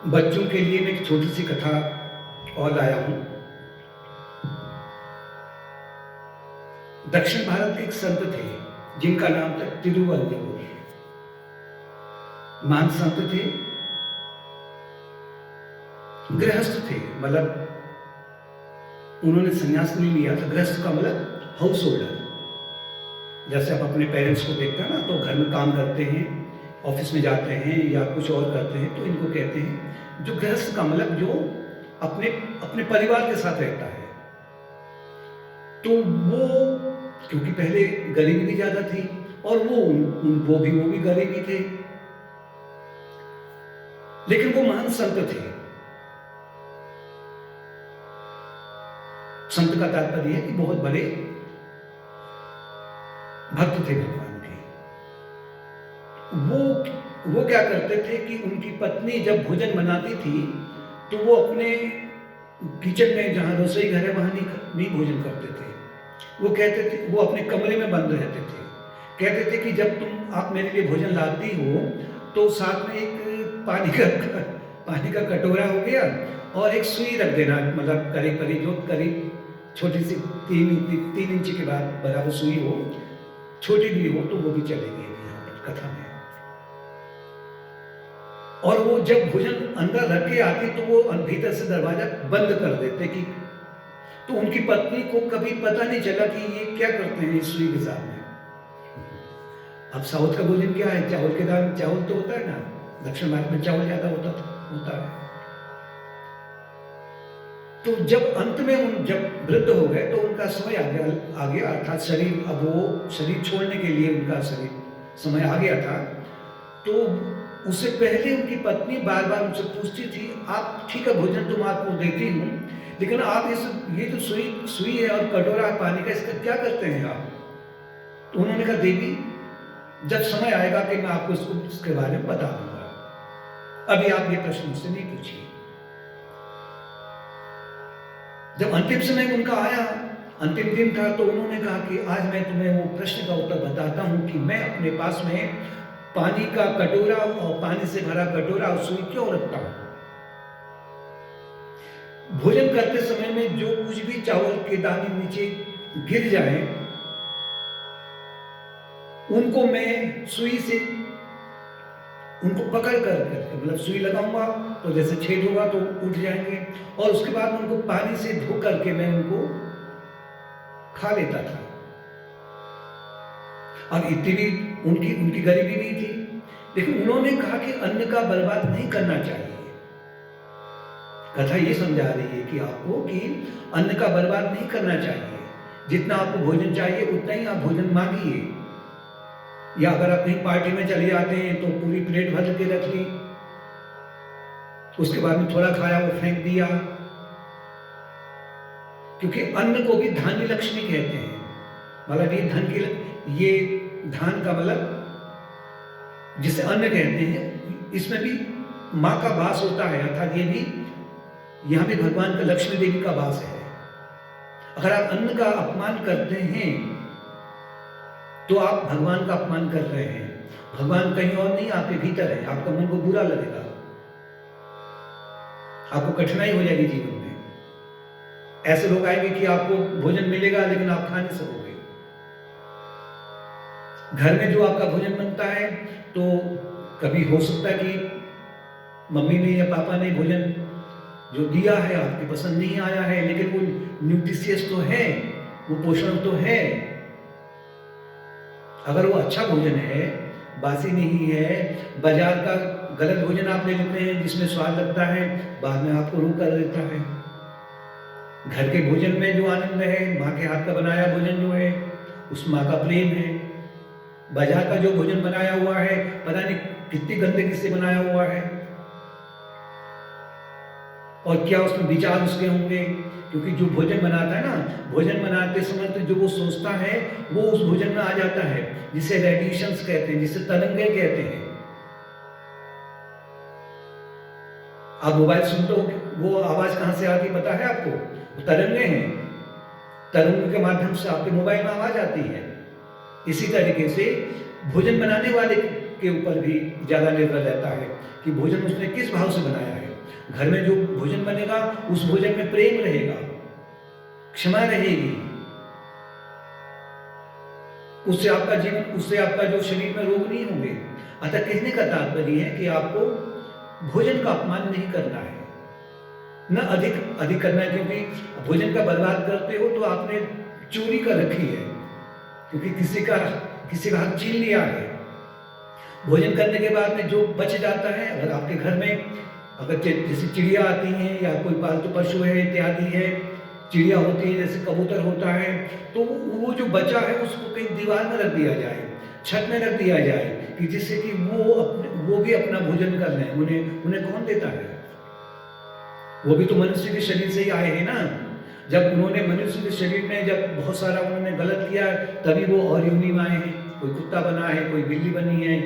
बच्चों के लिए मैं एक छोटी सी कथा और लाया हूँ। दक्षिण भारत के एक संत थे जिनका नाम था तिरुवल्लुवर। महान संत थे, गृहस्थ थे, मतलब उन्होंने संन्यास नहीं लिया था। गृहस्थ का मतलब हाउस होल्डर। जैसे आप अपने पेरेंट्स को देखते हैं ना, तो घर में काम करते हैं, ऑफिस में जाते हैं या कुछ और करते हैं, तो इनको कहते हैं जो गृहस्थ का मतलब जो अपने अपने परिवार के साथ रहता है। तो वो क्योंकि पहले गरीबी भी ज्यादा थी और वो भी गरीबी थे, लेकिन वो महान संत थे। संत का तात्पर्य है कि बहुत बड़े भक्त थे भगवान के। वो क्या करते थे कि उनकी पत्नी जब भोजन बनाती थी तो वो अपने किचन में, जहाँ रसोई घर है, वहाँ नहीं भोजन करते थे। वो कहते थे, वो अपने कमरे में बंद रहते थे। कहते थे कि जब आप मेरे लिए भोजन लाती हो तो साथ में एक पानी का कटोरा हो गया और एक सुई रख देना, मतलब करीब छोटी सी 3 इंच के बाद बराबर सुई हो, छोटी भी हो तो वो भी चलेगी यहाँ पर कथा में। और वो जब भोजन अंदर रख के आती तो वो भीतर से दरवाजा बंद कर देते कि तो उनकी पत्नी को कभी पता नहीं चला कि ये क्या करते हैं इस सुई के साथ में। अब साउथ का भोजन क्या है, चावल के दाल, चावल तो होता है ना, दक्षिण भारत में चावल ज्यादा होता है। तो जब अंत में जब वृद्ध हो गए तो उनका समय आ गया, अर्थात शरीर, अब वो शरीर छोड़ने के लिए उनका समय आ गया था। तो उससे पहले उनकी पत्नी बार बार उनसे पूछती थी, आप ठीक है भोजन तो मैं आपको देती हूँ, लेकिन आप ये जो सुई है और कटोरा है पानी का, इसका क्या करते हैं आप? तो उन्होंने कहा, देवी जब समय आएगा कि मैं आपको इसके बारे में बता दूंगा, अभी आप ये प्रश्न मुझसे नहीं पूछिए। जब अंतिम समय उनका आया, अंतिम दिन था, तो उन्होंने कहा कि आज मैं तुम्हें वो प्रश्न का उत्तर बताता हूं कि मैं अपने पास में पानी का कटोरा और पानी से भरा कटोरा और सुई क्यों रखता हूं। भोजन करते समय में जो कुछ भी चावल के दाने नीचे गिर जाए उनको मैं सुई से उनको पकड़ करके, मतलब सुई लगाऊंगा तो जैसे छेद होगा तो उठ जाएंगे, और उसके बाद उनको पानी से धो करके मैं उनको खा लेता था। और इतनी भी उनकी गरीबी नहीं थी, लेकिन उन्होंने कहा कि अन्न का बर्बाद नहीं करना चाहिए। कथा ये समझा रही है कि आपको कि अन्न का बर्बाद नहीं करना चाहिए। जितना आपको भोजन चाहिए उतना ही आप भोजन मांगिए, या अगर आप कहीं पार्टी में चले जाते हैं तो पूरी प्लेट भर के रख ली, उसके बाद में थोड़ा खाया वो फेंक दिया। क्योंकि अन्न को भी धान्य लक्ष्मी कहते हैं, मतलब ये धान का मतलब जिसे अन्न कहते हैं, इसमें भी माँ का वास होता है, अर्थात ये भी यहाँ भी भगवान का, लक्ष्मी देवी का वास है। अगर आप अन्न का अपमान करते हैं तो आप भगवान का अपमान कर रहे हैं। भगवान कहीं और नहीं, आपके भीतर है। आपका मन को बुरा लगेगा, आपको कठिनाई हो जाएगी जीवन में। ऐसे लोग आएंगे कि आपको भोजन मिलेगा लेकिन आप खा नहीं सकोगे। घर में जो आपका भोजन बनता है, तो कभी हो सकता है कि मम्मी ने या पापा ने भोजन जो दिया है आपकी पसंद नहीं आया है, लेकिन वो न्यूट्रिशियस तो है, वो पोषण तो है। अगर वो अच्छा भोजन है, बासी नहीं है, बाजार का गलत भोजन आप ले लेते हैं जिसमें स्वाद लगता है, बाद में आपको रोग कर देता है। घर के भोजन में जो आनंद है, माँ के हाथ का बनाया भोजन जो है, उस माँ का प्रेम है। बाजार का जो भोजन बनाया हुआ है, पता नहीं कितनी गंदगी से बनाया हुआ है, और क्या उसमें विचार उसके होंगे। क्योंकि जो भोजन बनाता है ना, भोजन बनाते समय तो जो वो सोचता है वो उस भोजन में आ जाता है, जिसे रेडिएशंस कहते हैं, जिसे तरंगे कहते हैं। आप मोबाइल सुनते हो, वो आवाज कहां से आती पता है आपको? वो तरंगे हैं, तरंगों के माध्यम से आपके मोबाइल में आवाज आती है। इसी तरीके से भोजन बनाने वाले के ऊपर भी ज्यादा निर्भर रहता है कि भोजन उसने किस भाव से बनाया है। घर में जो भोजन बनेगा उस भोजन में प्रेम रहेगा, क्षमा रहेगी, उससे आपका जीवन, उससे आपका जो शरीर में रोग नहीं होंगे। अतः कहने का तात्पर्य है कि आपको भोजन का अपमान नहीं करना है, न अधिक अधिक करना है, क्योंकि भोजन का बर्बाद करते हो तो आपने चोरी कर रखी है, क्योंकि किसी का हक छीन लिया है। भोजन करने के बाद में जो बच जाता है, अगर आपके घर में अगर जैसे चिड़िया आती हैं या कोई पालतू पशु है इत्यादि है, चिड़िया होती है जैसे कबूतर होता है, तो वो जो बचा है उसको कहीं दीवार में रख दिया जाए, छत में रख दिया जाए, कि जिससे कि वो भी अपना भोजन कर लें। उन्हें कौन देता है? वो भी तो मनुष्य के शरीर से ही आए हैं ना। जब उन्होंने मनुष्य के शरीर में जब बहुत सारा उन्होंने गलत किया, तभी वो और योनि में आए हैं। कोई कुत्ता बना है, कोई बिल्ली बनी है,